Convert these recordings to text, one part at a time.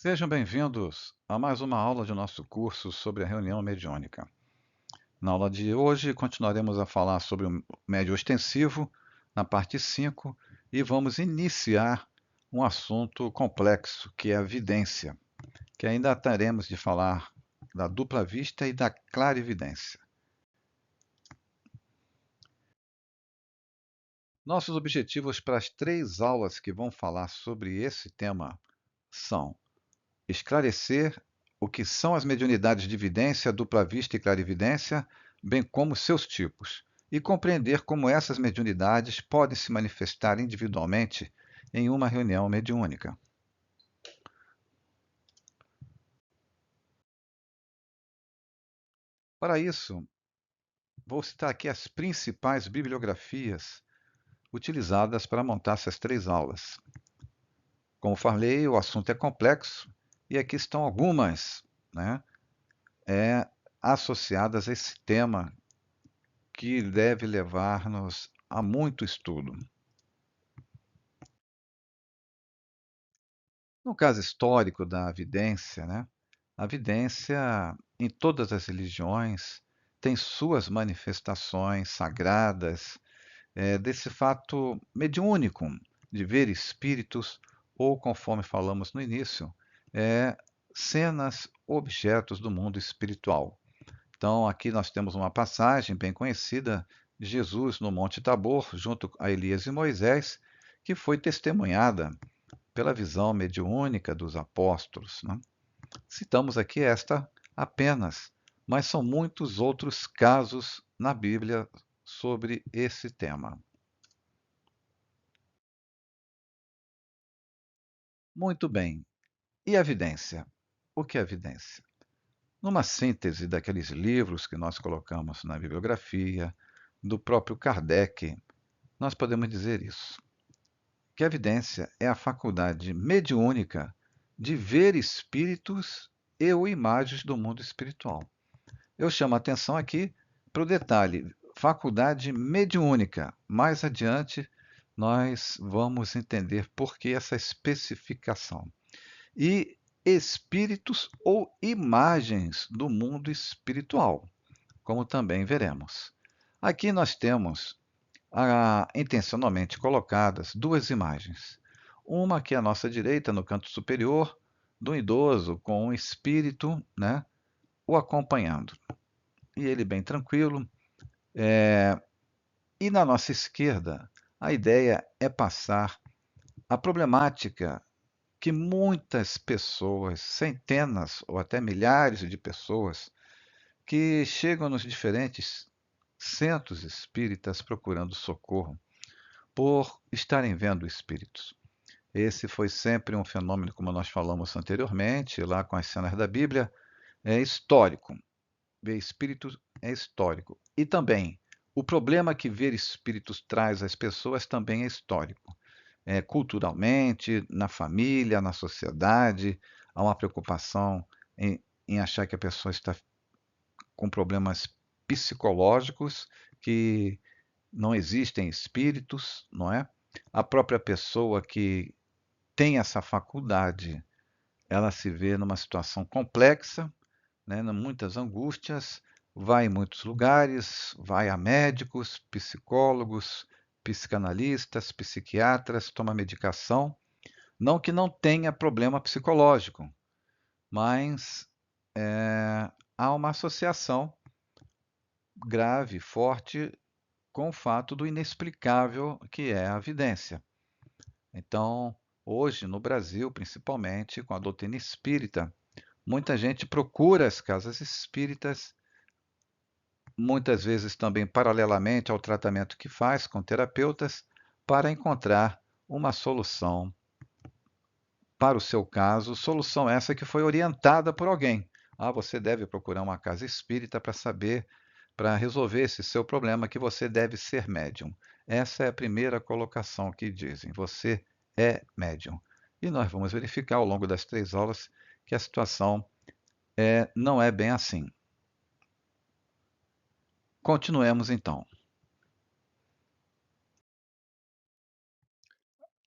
Sejam bem-vindos a mais uma aula de nosso curso sobre a reunião mediúnica. Na aula de hoje, continuaremos a falar sobre o médio ostensivo, na parte 5, e vamos iniciar um assunto complexo, que é a vidência, que ainda teremos de falar da dupla vista e da clarividência. Nossos objetivos para as 3 aulas que vão falar sobre esse tema são esclarecer o que são as mediunidades de vidência, dupla vista e clarividência, bem como seus tipos, e compreender como essas mediunidades podem se manifestar individualmente em uma reunião mediúnica. Para isso, vou citar aqui as principais bibliografias utilizadas para montar essas 3 aulas. Como falei, o assunto é complexo e aqui estão algumas, né, associadas a esse tema que deve levar-nos a muito estudo. No caso histórico da vidência, né, a vidência, em todas as religiões, tem suas manifestações sagradas, desse fato mediúnico, de ver espíritos, ou, conforme falamos no início, cenas, objetos do mundo espiritual. Então, aqui nós temos uma passagem bem conhecida de Jesus no Monte Tabor, junto a Elias e Moisés, que foi testemunhada pela visão mediúnica dos apóstolos, né? Citamos aqui esta apenas, mas são muitos outros casos na Bíblia sobre esse tema. Muito bem. E a evidência? O que é evidência? Numa síntese daqueles livros que nós colocamos na bibliografia, do próprio Kardec, nós podemos dizer isso, que a evidência é a faculdade mediúnica de ver espíritos e ou imagens do mundo espiritual. Eu chamo a atenção aqui para o detalhe, faculdade mediúnica. Mais adiante, nós vamos entender por que essa especificação. E espíritos ou imagens do mundo espiritual, como também veremos. Aqui nós temos intencionalmente colocadas duas imagens. Uma aqui à nossa direita, no canto superior, do idoso com um espírito, né, o acompanhando. E ele bem tranquilo. E na nossa esquerda, a ideia é passar a problemática que muitas pessoas, centenas ou até milhares de pessoas, que chegam nos diferentes centros espíritas procurando socorro, por estarem vendo espíritos. Esse foi sempre um fenômeno, como nós falamos anteriormente, lá com as cenas da Bíblia, é histórico. Ver espíritos é histórico. E também, o problema que ver espíritos traz às pessoas também é histórico. Culturalmente, na família, na sociedade, há uma preocupação em achar que a pessoa está com problemas psicológicos, que não existem espíritos, não é? A própria pessoa que tem essa faculdade, ela se vê numa situação complexa, né, muitas angústias, vai em muitos lugares, vai a médicos, psicólogos, psicanalistas, psiquiatras, toma medicação. Não que não tenha problema psicológico, mas há uma associação grave, forte, com o fato do inexplicável que é a vidência. Então, hoje, no Brasil, principalmente, com a doutrina espírita, muita gente procura as casas espíritas, muitas vezes também paralelamente ao tratamento que faz com terapeutas, para encontrar uma solução para o seu caso, solução essa que foi orientada por alguém. Ah, você deve procurar uma casa espírita para saber, para resolver esse seu problema, que você deve ser médium. Essa é a primeira colocação que dizem. Você é médium. E nós vamos verificar ao longo das 3 aulas que a situação não é bem assim. Continuemos então.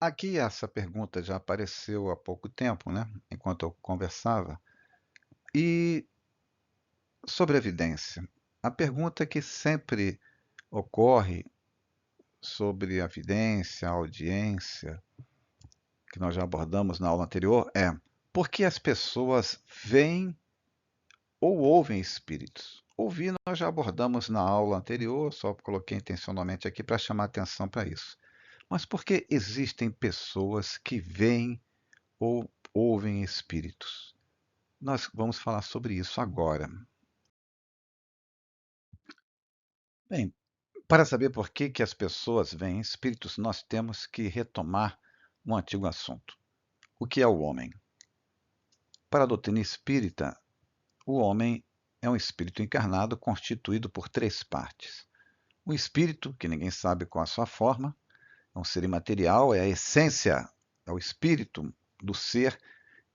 aqui essa pergunta já apareceu há pouco tempo, né? Enquanto eu conversava. E sobre a evidência. A pergunta que sempre ocorre sobre a evidência, a audiência, que nós já abordamos na aula anterior, é: por que as pessoas veem ou ouvem espíritos? Ouvir nós já abordamos na aula anterior, só coloquei intencionalmente aqui para chamar atenção para isso. Mas por que existem pessoas que veem ou ouvem espíritos? Nós vamos falar sobre isso agora. Bem, para saber por que que as pessoas veem espíritos, nós temos que retomar um antigo assunto. O que é o homem? Para a doutrina espírita, o homem é um espírito encarnado constituído por três partes. O espírito, que ninguém sabe qual a sua forma, é um ser imaterial, é a essência, é o espírito do ser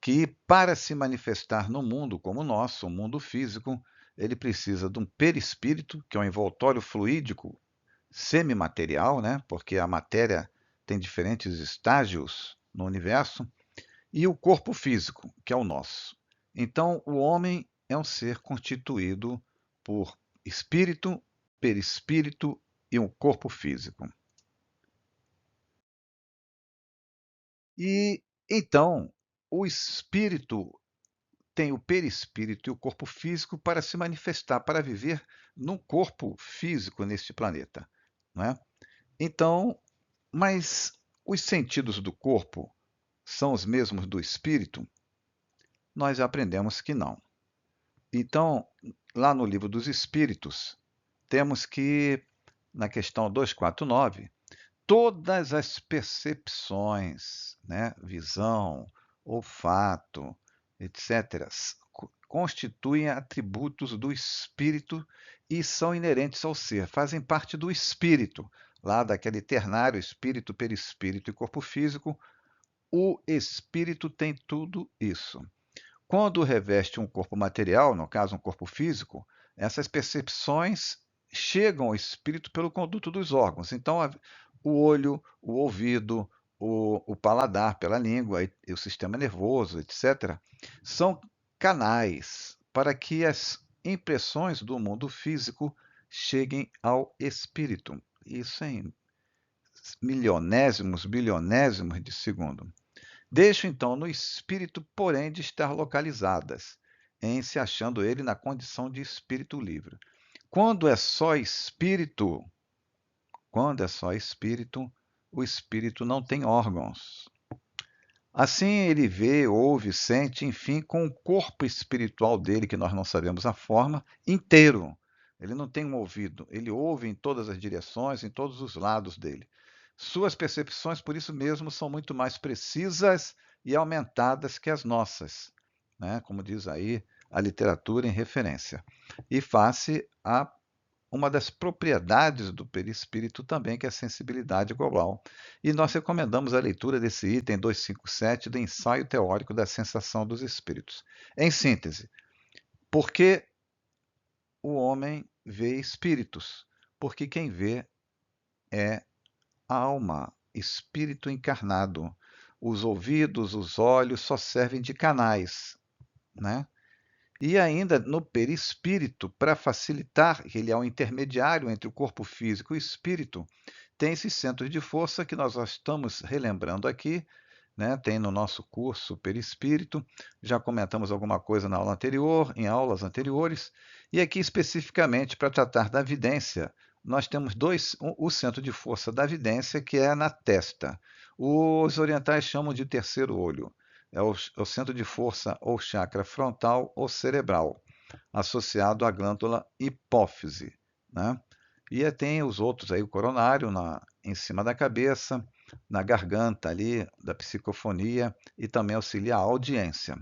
que, para se manifestar no mundo como o nosso, o mundo físico, ele precisa de um perispírito, que é um envoltório fluídico semimaterial, né? Porque a matéria tem diferentes estágios no universo, e o corpo físico, que é o nosso. Então, o homem é um ser constituído por espírito, perispírito e um corpo físico. E então, o espírito tem o perispírito e o corpo físico para se manifestar, para viver num corpo físico neste planeta, não é? Então, mas os sentidos do corpo são os mesmos do espírito? Nós aprendemos que não. Então, lá no Livro dos Espíritos, temos que, na questão 249, todas as percepções, né, visão, olfato, etc., constituem atributos do espírito e são inerentes ao ser, fazem parte do espírito, lá daquele ternário espírito, perispírito e corpo físico. O espírito tem tudo isso. Quando reveste um corpo material, no caso um corpo físico, essas percepções chegam ao espírito pelo conduto dos órgãos. Então, o olho, o ouvido, o paladar pela língua, e o sistema nervoso, etc., são canais para que as impressões do mundo físico cheguem ao espírito. Isso em milionésimos, bilionésimos de segundo. Deixo então no espírito, porém, de estar localizadas, em se achando ele na condição de espírito livre. Quando é só espírito, quando é só espírito, o espírito não tem órgãos. Assim ele vê, ouve, sente, enfim, com o corpo espiritual dele, que nós não sabemos a forma, inteiro. Ele não tem um ouvido, ele ouve em todas as direções, em todos os lados dele. Suas percepções, por isso mesmo, são muito mais precisas e aumentadas que as nossas, né? Como diz aí a literatura em referência. E face a uma das propriedades do perispírito também, que é a sensibilidade global. E nós recomendamos a leitura desse item 257 do Ensaio Teórico da Sensação dos Espíritos. Em síntese, por que o homem vê espíritos? Porque quem vê é a alma, espírito encarnado. Os ouvidos, os olhos só servem de canais, né? E ainda no perispírito, para facilitar, ele é um intermediário entre o corpo físico e o espírito, tem esses centros de força que nós já estamos relembrando aqui, né? Tem no nosso curso Perispírito, já comentamos alguma coisa na aula anterior, em aulas anteriores, e aqui especificamente para tratar da vidência, nós temos o centro de força da vidência, que é na testa. Os orientais chamam de terceiro olho. É o centro de força ou chakra frontal ou cerebral, associado à glândula hipófise, né? E tem os outros aí, o coronário em cima da cabeça, na garganta ali, da psicofonia, e também auxilia a audiência.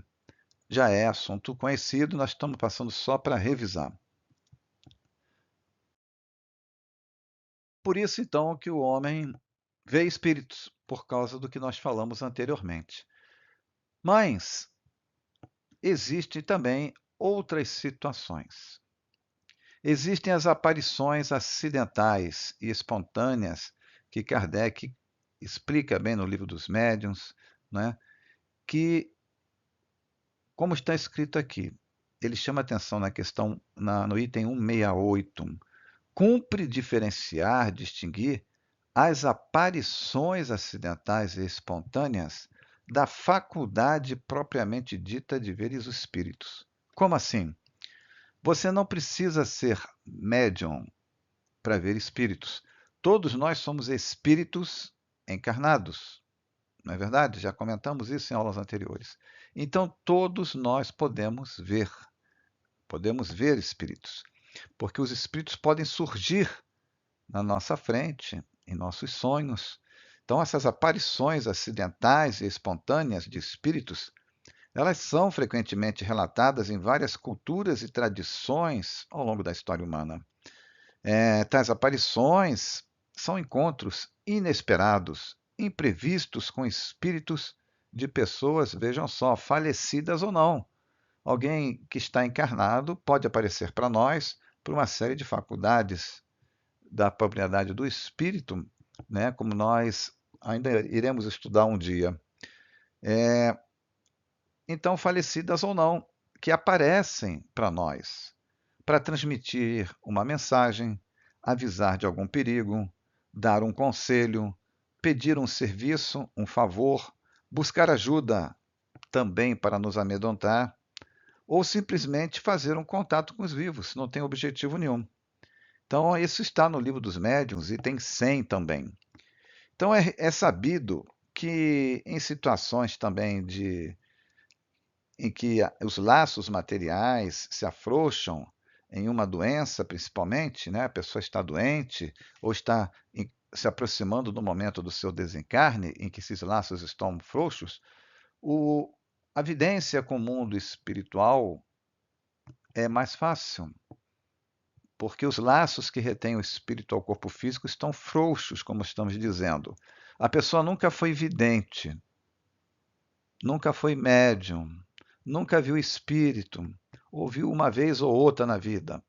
Já é assunto conhecido, nós estamos passando só para revisar. Por isso, então, que o homem vê espíritos, por causa do que nós falamos anteriormente. Mas existem também outras situações. Existem as aparições acidentais e espontâneas que Kardec explica bem no Livro dos Médiuns, né, que, como está escrito aqui, ele chama atenção na questão, no item 168, cumpre diferenciar, distinguir as aparições acidentais e espontâneas da faculdade propriamente dita de ver os espíritos. Como assim? Você não precisa ser médium para ver espíritos. Todos nós somos espíritos encarnados, não é verdade? Já comentamos isso em aulas anteriores. Então, todos nós podemos ver espíritos, porque os espíritos podem surgir na nossa frente, em nossos sonhos. Então, essas aparições acidentais e espontâneas de espíritos, elas são frequentemente relatadas em várias culturas e tradições ao longo da história humana. Tais aparições são encontros inesperados, imprevistos com espíritos de pessoas, vejam só, falecidas ou não. Alguém que está encarnado pode aparecer para nós por uma série de faculdades da propriedade do espírito, né, como nós ainda iremos estudar um dia. Então, falecidas ou não, que aparecem para nós, para transmitir uma mensagem, avisar de algum perigo, dar um conselho, pedir um serviço, um favor, buscar ajuda também para nos amedrontar, ou simplesmente fazer um contato com os vivos, não tem objetivo nenhum. Então, isso está no Livro dos Médiuns, item 100 também. Então, é sabido que em situações também em que os laços materiais se afrouxam, em uma doença principalmente, né? A pessoa está doente ou está se aproximando do momento do seu desencarne, em que esses laços estão frouxos, a vidência com o mundo espiritual é mais fácil, porque os laços que retêm o espírito ao corpo físico estão frouxos, como estamos dizendo. A pessoa nunca foi vidente, nunca foi médium, nunca viu espírito, ouviu uma vez ou outra na vida,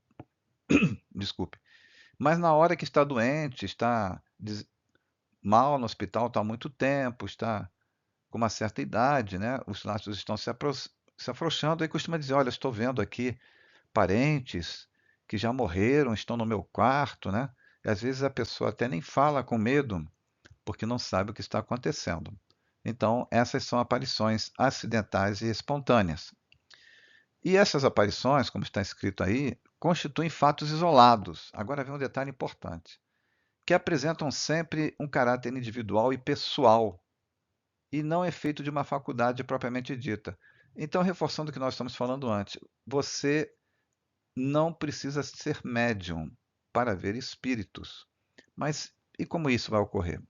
desculpe. Mas na hora que está doente, está mal no hospital, está há muito tempo, está com uma certa idade, né? Os laços estão se afrouxando, e costuma dizer, olha, estou vendo aqui parentes que já morreram, estão no meu quarto, né? E às vezes a pessoa até nem fala com medo, porque não sabe o que está acontecendo. Então, essas são aparições acidentais e espontâneas. E essas aparições, como está escrito aí, constituem fatos isolados. Agora vem um detalhe importante, que apresentam sempre um caráter individual e pessoal, e não efeito de uma faculdade propriamente dita. Então, reforçando o que nós estamos falando antes, você não precisa ser médium para ver espíritos. Mas e como isso vai ocorrer?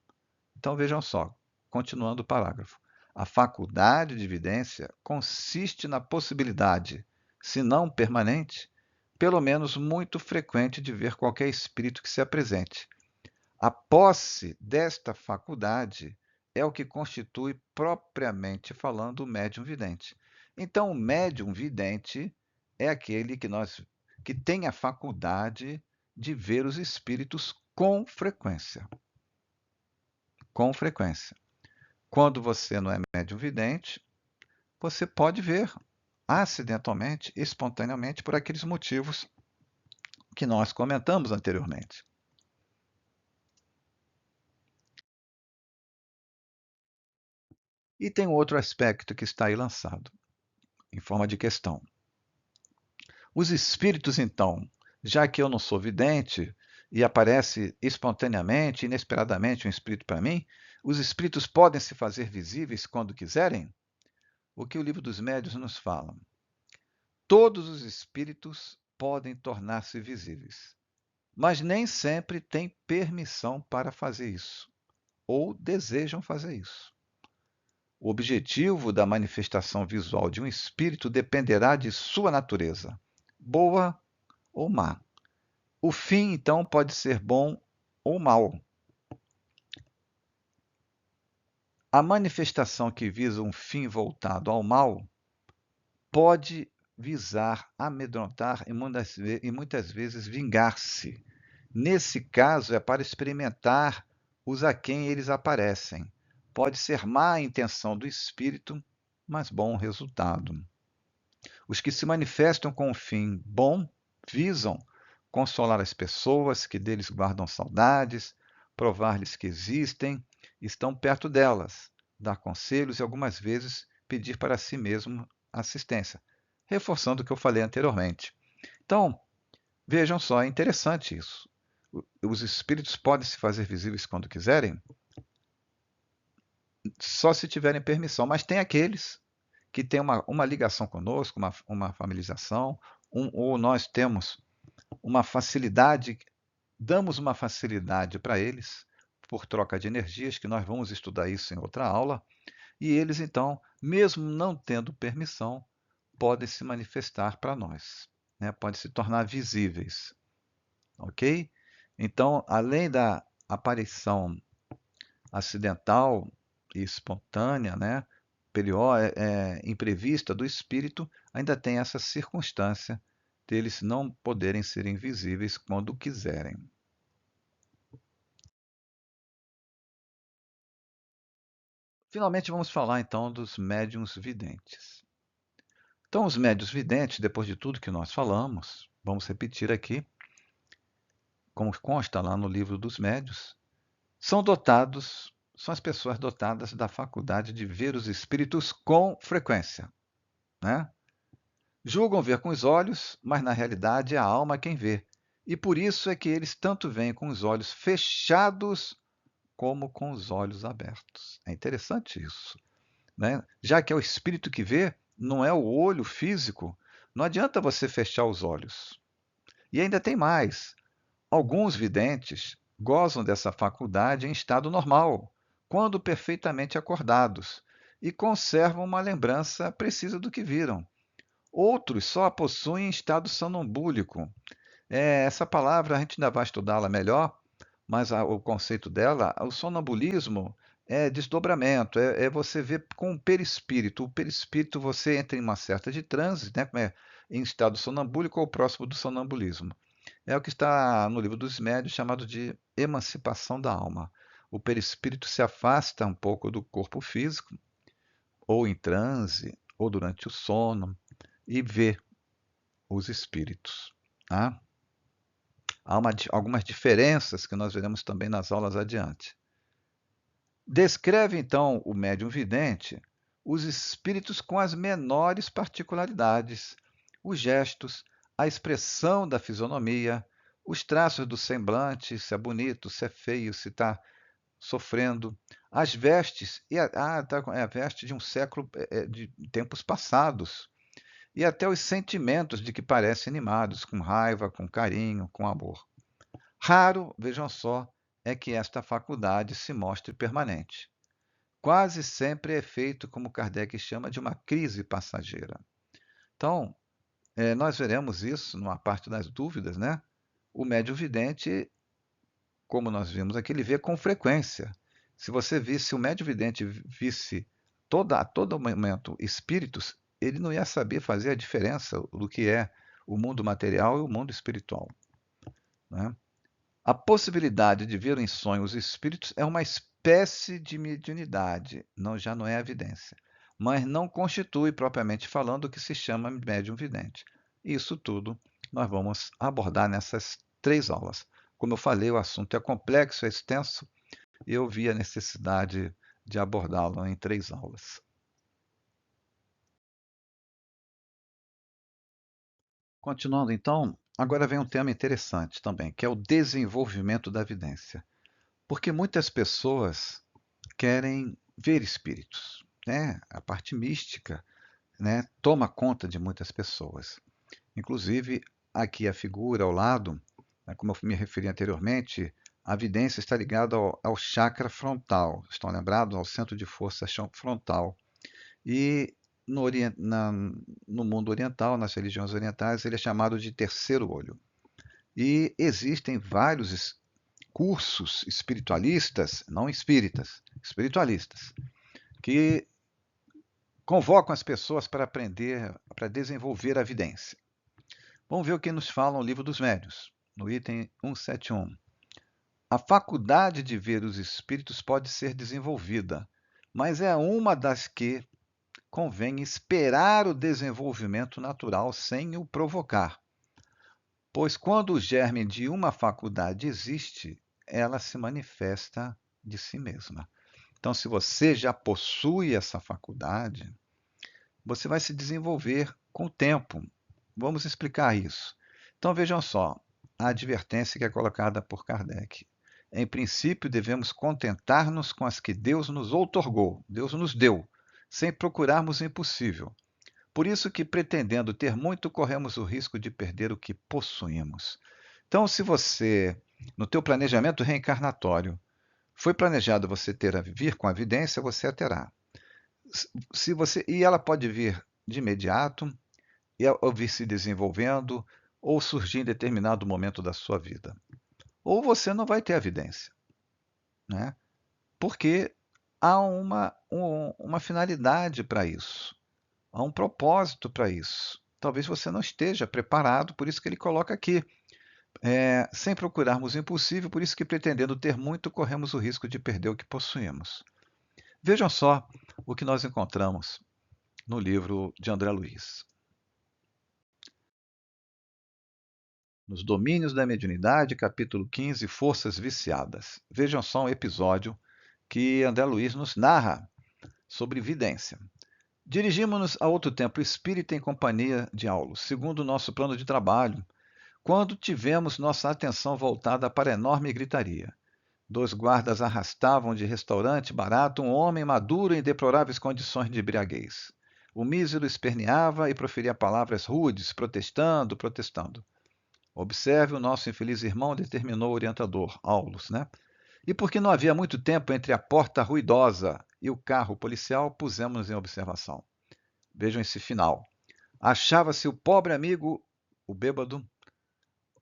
Então vejam só, continuando o parágrafo. A faculdade de evidência consiste na possibilidade, se não permanente, pelo menos muito frequente de ver qualquer espírito que se apresente. A posse desta faculdade é o que constitui, propriamente falando, o médium vidente. Então, o médium vidente é aquele que tem a faculdade de ver os espíritos com frequência. Com frequência. Quando você não é médium vidente, você pode ver acidentalmente, espontaneamente, por aqueles motivos que nós comentamos anteriormente. E tem um outro aspecto que está aí lançado, em forma de questão. Os espíritos, então, já que eu não sou vidente e aparece espontaneamente, inesperadamente um espírito para mim, os espíritos podem se fazer visíveis quando quiserem? O que o Livro dos Médiuns nos fala? Todos os espíritos podem tornar-se visíveis, mas nem sempre têm permissão para fazer isso, ou desejam fazer isso. O objetivo da manifestação visual de um espírito dependerá de sua natureza, boa ou má. O fim, então, pode ser bom ou mau. A manifestação que visa um fim voltado ao mal pode visar amedrontar e muitas vezes vingar-se. Nesse caso, é para experimentar os a quem eles aparecem. Pode ser má a intenção do espírito, mas bom resultado. Os que se manifestam com um fim bom visam consolar as pessoas que deles guardam saudades, provar-lhes que existem, estão perto delas, dar conselhos e algumas vezes pedir para si mesmo assistência, reforçando o que eu falei anteriormente. Então, vejam só, é interessante isso. Os espíritos podem se fazer visíveis quando quiserem, só se tiverem permissão, mas tem aqueles que têm uma ligação conosco, uma familiarização, ou nós temos uma facilidade, damos uma facilidade para eles, por troca de energias, que nós vamos estudar isso em outra aula, e eles então, mesmo não tendo permissão, podem se manifestar para nós, né? Podem se tornar visíveis, ok? Então, além da aparição acidental e espontânea, né, imprevista do espírito, ainda tem essa circunstância deles não poderem ser invisíveis quando quiserem. Finalmente, vamos falar então dos médiuns videntes. Então, os médiuns videntes, depois de tudo que nós falamos, vamos repetir aqui, como consta lá no livro dos médiuns, são as pessoas dotadas da faculdade de ver os espíritos com frequência, né? Julgam ver com os olhos, mas na realidade é a alma quem vê. E por isso é que eles tanto veem com os olhos fechados como com os olhos abertos. É interessante isso, né? Já que é o espírito que vê, não é o olho físico, não adianta você fechar os olhos. E ainda tem mais. Alguns videntes gozam dessa faculdade em estado normal, quando perfeitamente acordados, e conservam uma lembrança precisa do que viram. Outros só a possuem em estado sonambúlico. Essa palavra a gente ainda vai estudá-la melhor, mas o conceito dela, o sonambulismo é desdobramento, é você ver com o perispírito. O perispírito você entra em uma certa de transe, né, em estado sonambúlico ou próximo do sonambulismo. É o que está no livro dos médiuns chamado de emancipação da alma. O perispírito se afasta um pouco do corpo físico, ou em transe, ou durante o sono, e vê os espíritos. Tá? Há algumas diferenças que nós veremos também nas aulas adiante. Descreve então o médium vidente os espíritos com as menores particularidades, os gestos, a expressão da fisionomia, os traços do semblante, se é bonito, se é feio, se está sofrendo, as vestes, a veste de um século, de tempos passados, e até os sentimentos de que parecem animados, com raiva, com carinho, com amor. Raro, vejam só, é que esta faculdade se mostre permanente. Quase sempre é feito, como Kardec chama, de uma crise passageira. Então, nós veremos isso numa parte das dúvidas, né? O médium vidente, como nós vimos aqui, ele vê com frequência. Se você visse, o médium vidente visse a todo momento espíritos, ele não ia saber fazer a diferença do que é o mundo material e o mundo espiritual, né? A possibilidade de ver em sonho os espíritos é uma espécie de mediunidade, já não é evidência, mas não constitui, propriamente falando, o que se chama médium vidente. Isso tudo nós vamos abordar nessas 3 aulas. Como eu falei, o assunto é complexo, é extenso, e eu vi a necessidade de abordá-lo em 3 aulas. Continuando então, agora vem um tema interessante também, que é o desenvolvimento da evidência. Porque muitas pessoas querem ver espíritos, né? A parte mística, né, toma conta de muitas pessoas. Inclusive, aqui a figura ao lado, né, como eu me referi anteriormente, a evidência está ligada ao chakra frontal. Estão lembrados? Ao centro de força frontal. E no mundo oriental, nas religiões orientais, ele é chamado de terceiro olho. E existem vários cursos espiritualistas, não espíritas, espiritualistas, que convocam as pessoas para aprender, para desenvolver a evidência. Vamos ver o que nos fala o livro dos médiuns, no item 171. A faculdade de ver os espíritos pode ser desenvolvida, mas é uma das que convém esperar o desenvolvimento natural sem o provocar, pois quando o germe de uma faculdade existe, ela se manifesta de si mesma. Então, se você já possui essa faculdade, você vai se desenvolver com o tempo. Vamos explicar isso. Então, vejam só, a advertência que é colocada por Kardec. Em princípio, devemos contentar-nos com as que Deus nos outorgou, Deus nos deu, sem procurarmos o impossível. Por isso que, pretendendo ter muito, corremos o risco de perder o que possuímos. Então, se você, no teu planejamento reencarnatório, foi planejado você ter a vir com a evidência, você a terá. Se você, e ela pode vir de imediato, ou vir se desenvolvendo, ou surgir em determinado momento da sua vida. Ou você não vai ter evidência, né? Porque há uma finalidade para isso, há um propósito para isso. Talvez você não esteja preparado, por isso que ele coloca aqui. Sem procurarmos o impossível, por isso que pretendendo ter muito, corremos o risco de perder o que possuímos. Vejam só o que nós encontramos no livro de André Luiz. Nos Domínios da Mediunidade, capítulo 15, Forças Viciadas. Vejam só um episódio que André Luiz nos narra sobre vidência. Dirigimos-nos a outro templo espírita em companhia de Aulos, segundo o nosso plano de trabalho, quando tivemos nossa atenção voltada para a enorme gritaria. 2 guardas arrastavam de restaurante barato um homem maduro em deploráveis condições de embriaguez. O mísero esperneava e proferia palavras rudes, protestando. Observe o nosso infeliz irmão, determinou o orientador, Aulus, né? E porque não havia muito tempo entre a porta ruidosa e o carro policial, pusemos-nos em observação. Vejam esse final. Achava-se o pobre amigo, o bêbado,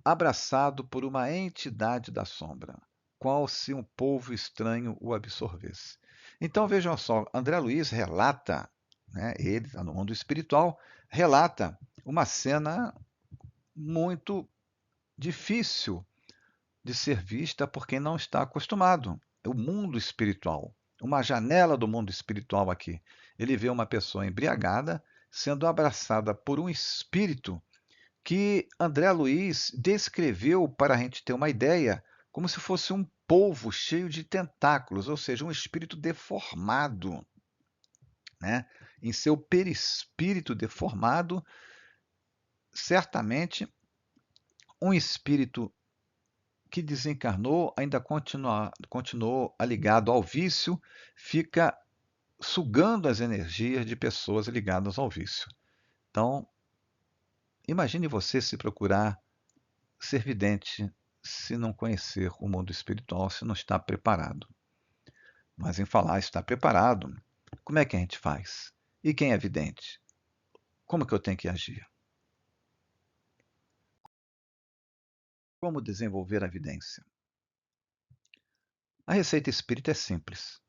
abraçado por uma entidade da sombra, qual se um polvo estranho o absorvesse. Então vejam só, André Luiz relata, né, ele está no mundo espiritual, relata uma cena muito difícil de ser vista por quem não está acostumado. O mundo espiritual, uma janela do mundo espiritual aqui. Ele vê uma pessoa embriagada sendo abraçada por um espírito que André Luiz descreveu, para a gente ter uma ideia, como se fosse um polvo cheio de tentáculos, ou seja, um espírito deformado, né? Em seu perispírito deformado, certamente um espírito que desencarnou ainda continuou ligado ao vício, fica sugando as energias de pessoas ligadas ao vício. Então, imagine você se procurar ser vidente se não conhecer o mundo espiritual, se não está preparado. Mas em falar estar preparado, como é que a gente faz? E quem é vidente? Como que eu tenho que agir? Como desenvolver a vidência? A receita espírita é simples.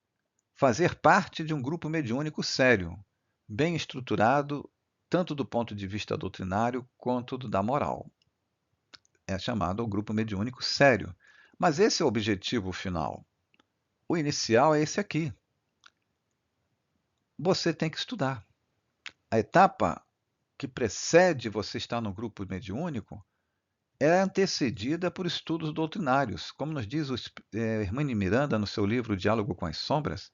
Fazer parte de um grupo mediúnico sério, bem estruturado, tanto do ponto de vista doutrinário quanto do da moral. É chamado o grupo mediúnico sério. Mas esse é o objetivo final. O inicial é esse aqui. Você tem que estudar. A etapa que precede você estar no grupo mediúnico é antecedida por estudos doutrinários. Como nos diz Hermínio Miranda no seu livro Diálogo com as Sombras,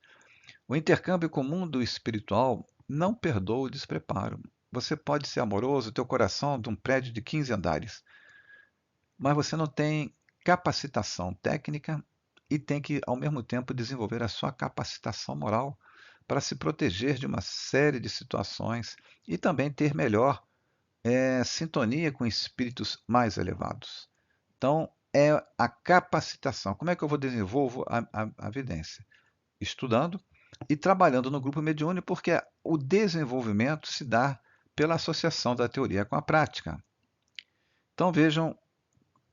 o intercâmbio com o mundo espiritual não perdoa o despreparo. Você pode ser amoroso, ter o coração de um prédio de 15 andares, mas você não tem capacitação técnica e tem que, ao mesmo tempo, desenvolver a sua capacitação moral para se proteger de uma série de situações e também ter melhor sintonia com espíritos mais elevados. Então, é a capacitação. Como é que eu vou desenvolver a evidência? Estudando e trabalhando no grupo mediúnico, porque o desenvolvimento se dá pela associação da teoria com a prática. Então vejam,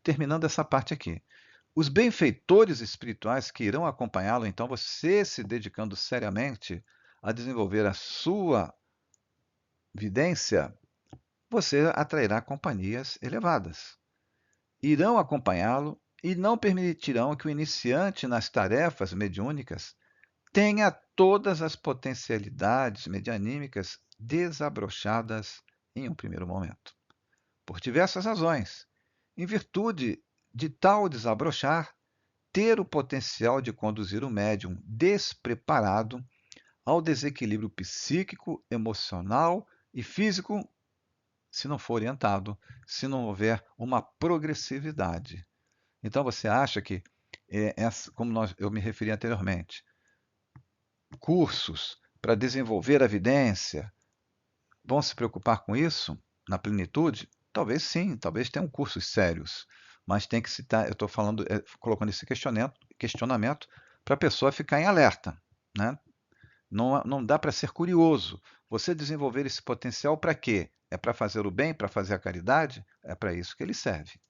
terminando essa parte aqui. Os benfeitores espirituais que irão acompanhá-lo, então você se dedicando seriamente a desenvolver a sua vidência, você atrairá companhias elevadas. Irão acompanhá-lo e não permitirão que o iniciante nas tarefas mediúnicas tenha todas as potencialidades medianímicas desabrochadas em um primeiro momento, por diversas razões. Em virtude de tal desabrochar, ter o potencial de conduzir o médium despreparado ao desequilíbrio psíquico, emocional e físico, se não for orientado, se não houver uma progressividade. Então você acha que, como eu me referi anteriormente, cursos para desenvolver a vidência vão se preocupar com isso na plenitude? Talvez sim, talvez tenham cursos sérios, mas tem que citar, eu estou falando, colocando esse questionamento para a pessoa ficar em alerta, né? Não, não dá para ser curioso. Você desenvolver esse potencial para quê? É para fazer o bem, para fazer a caridade? É para isso que ele serve.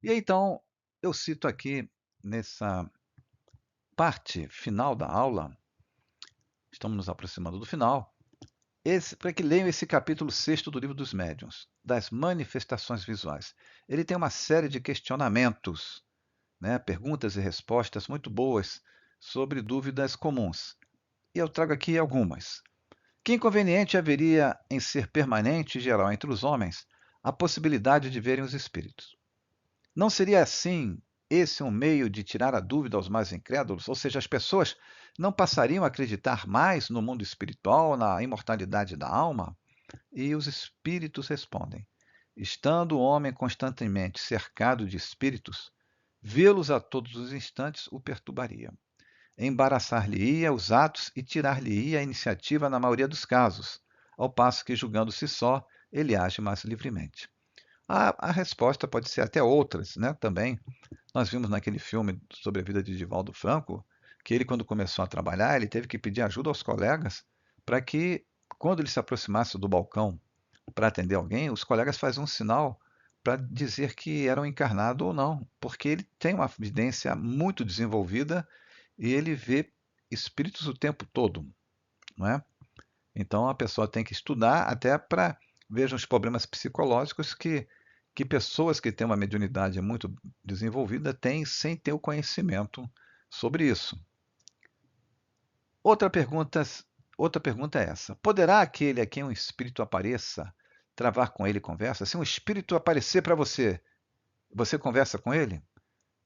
E então, eu cito aqui, nessa parte final da aula, estamos nos aproximando do final, para que leiam esse capítulo 6º do Livro dos Médiuns, das manifestações visuais. Ele tem uma série de questionamentos, né, perguntas e respostas muito boas sobre dúvidas comuns. E eu trago aqui algumas. Que inconveniente haveria em ser permanente e geral entre os homens a possibilidade de verem os espíritos? Não seria assim esse um meio de tirar a dúvida aos mais incrédulos? Ou seja, as pessoas não passariam a acreditar mais no mundo espiritual, na imortalidade da alma? E os espíritos respondem: estando o homem constantemente cercado de espíritos, vê-los a todos os instantes o perturbaria. Embaraçar-lhe-ia os atos e tirar-lhe-ia a iniciativa na maioria dos casos, ao passo que, julgando-se só, ele age mais livremente. A resposta pode ser até outras, né? Também. Nós vimos naquele filme sobre a vida de Divaldo Franco, que ele, quando começou a trabalhar, ele teve que pedir ajuda aos colegas para que, quando ele se aproximasse do balcão para atender alguém, os colegas faziam um sinal para dizer que eram encarnado ou não, porque ele tem uma evidência muito desenvolvida e ele vê espíritos o tempo todo, não é? Então a pessoa tem que estudar até para ver os problemas psicológicos que pessoas que têm uma mediunidade muito desenvolvida têm sem ter o conhecimento sobre isso. Outra pergunta, outra pergunta é essa: poderá aquele a quem um espírito apareça travar com ele conversa? Se um espírito aparecer para você, você conversa com ele?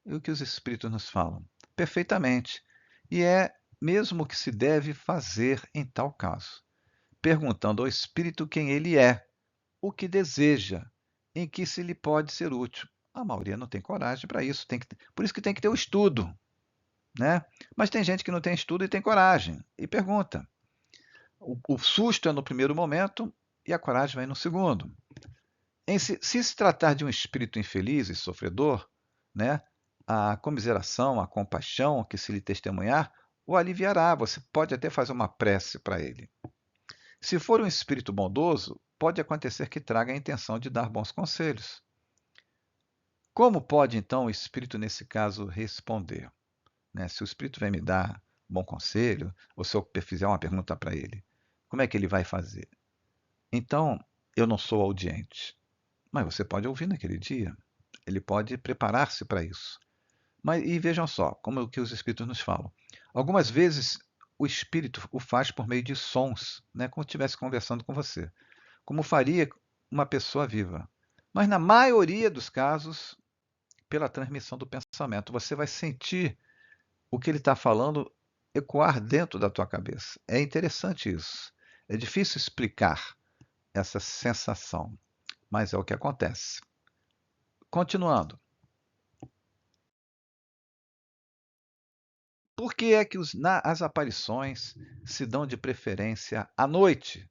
E o que os espíritos nos falam? Perfeitamente. E é mesmo o que se deve fazer em tal caso, perguntando ao espírito quem ele é, o que deseja, em que se lhe pode ser útil. A maioria não tem coragem para isso, por isso que tem que ter o estudo, né? Mas tem gente que não tem estudo e tem coragem, e pergunta. O susto é no primeiro momento e a coragem vem no segundo. Se tratar de um espírito infeliz e sofredor, né, a comiseração, a compaixão que se lhe testemunhar, o aliviará. Você pode até fazer uma prece para ele. Se for um espírito bondoso, pode acontecer que traga a intenção de dar bons conselhos. Como pode, então, o espírito, nesse caso, responder? Né? Se o espírito vem me dar bom conselho, ou se eu fizer uma pergunta para ele, como é que ele vai fazer? Então, eu não sou audiente, mas você pode ouvir naquele dia. Ele pode preparar-se para isso. E vejam só, como é o que os espíritos nos falam. Algumas vezes o espírito o faz por meio de sons, né, como se estivesse conversando com você, como faria uma pessoa viva. Mas na maioria dos casos, pela transmissão do pensamento, você vai sentir o que ele está falando ecoar dentro da tua cabeça. É interessante isso. É difícil explicar essa sensação, mas é o que acontece. Continuando. Por que é que as aparições se dão de preferência à noite?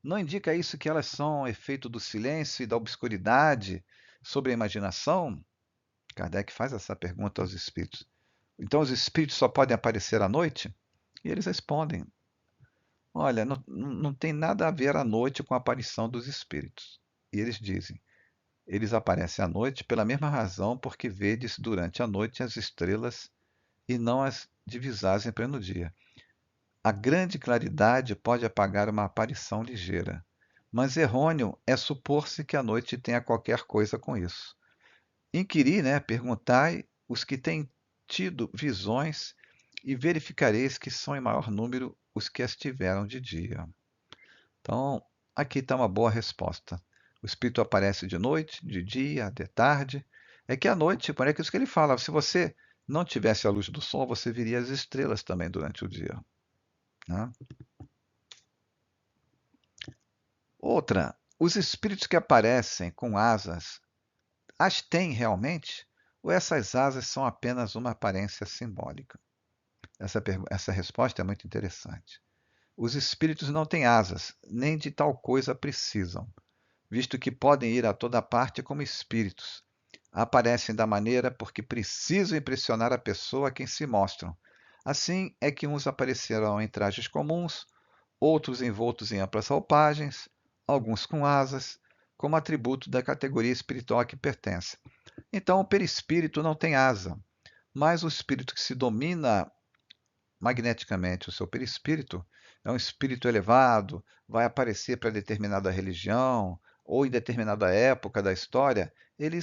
Não indica isso que elas são efeito do silêncio e da obscuridade sobre a imaginação? Kardec faz essa pergunta aos espíritos. Então os espíritos só podem aparecer à noite? E eles respondem: olha, não tem nada a ver à noite com a aparição dos espíritos. E eles dizem: eles aparecem à noite pela mesma razão porque vedes durante a noite as estrelas e não as divisais em pleno dia. A grande claridade pode apagar uma aparição ligeira, mas errôneo é supor-se que a noite tenha qualquer coisa com isso. Inquiri, né, perguntai os que têm tido visões e verificareis que são em maior número os que as tiveram de dia. Então, aqui está uma boa resposta. O espírito aparece de noite, de dia, de tarde. É que à noite, é que isso que ele fala, se você não tivesse a luz do sol, você viria as estrelas também durante o dia, né? Outra, os espíritos que aparecem com asas, as têm realmente? Ou essas asas são apenas uma aparência simbólica? Essa resposta é muito interessante. Os espíritos não têm asas, nem de tal coisa precisam, visto que podem ir a toda parte como espíritos. Aparecem da maneira porque precisam impressionar a pessoa a quem se mostram. Assim é que uns aparecerão em trajes comuns, outros envoltos em amplas roupagens, alguns com asas, como atributo da categoria espiritual a que pertence. Então, o perispírito não tem asa, mas o espírito que se domina magneticamente o seu perispírito é um espírito elevado, vai aparecer para determinada religião ou em determinada época da história, ele,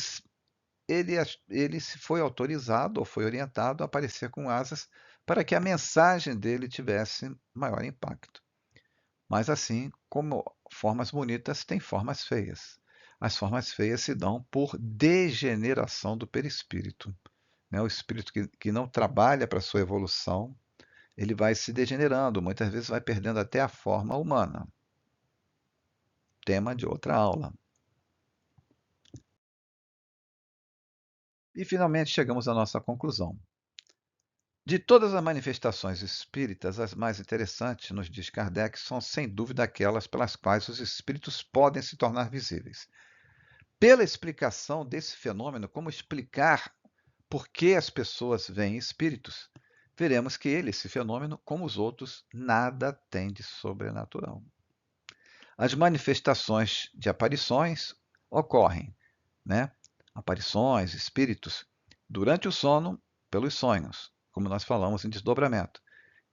ele se foi autorizado ou foi orientado a aparecer com asas para que a mensagem dele tivesse maior impacto. Mas assim como formas bonitas têm formas feias. As formas feias se dão por degeneração do perispírito, né? O espírito que não trabalha para a sua evolução, ele vai se degenerando, muitas vezes vai perdendo até a forma humana. Tema de outra aula. E finalmente chegamos à nossa conclusão. De todas as manifestações espíritas, as mais interessantes, nos diz Kardec, são sem dúvida aquelas pelas quais os espíritos podem se tornar visíveis. Pela explicação desse fenômeno, como explicar por que as pessoas veem espíritos, veremos que ele, esse fenômeno, como os outros, nada tem de sobrenatural. As manifestações de aparições ocorrem, né? Aparições, espíritos, durante o sono, pelos sonhos, como nós falamos em desdobramento.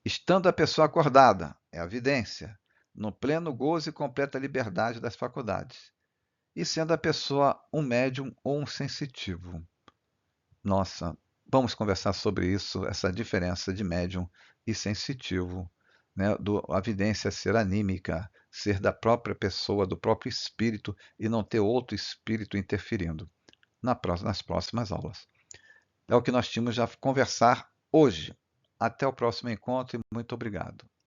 Estando a pessoa acordada, é a vidência, no pleno gozo e completa liberdade das faculdades. E sendo a pessoa um médium ou um sensitivo. Nossa, vamos conversar sobre isso, essa diferença de médium e sensitivo, né? A vidência ser anímica, ser da própria pessoa, do próprio espírito e não ter outro espírito interferindo. Nas próximas aulas. É o que nós tínhamos a conversar hoje. Até o próximo encontro e muito obrigado.